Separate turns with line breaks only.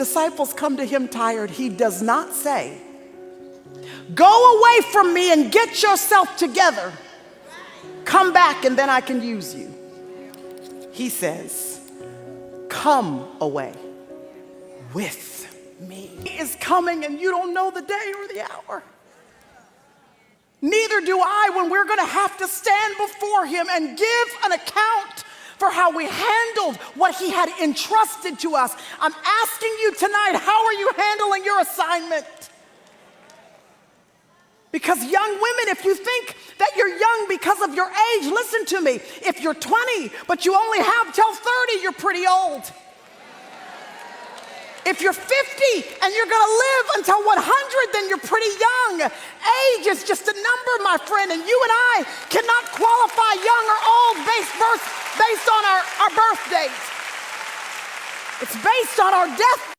disciples come to him tired, he does not say, go away from me and get yourself together. Come back and then I can use you. He says, come away with me. He is coming and you don't know the day or the hour. Neither do I, when we're going to have to stand before him and give an account for how we handled what he had entrusted to us. I'm asking you tonight, how are you handling your assignment? Because young women, if you think that you're young because of your age, listen to me. If you're 20, but you only have till 30, you're pretty old. If you're 50 and you're going to live until 100, then you're pretty young. Age is just a number, my friend, and you and I cannot qualify young or old based on our birth date. It's based on our death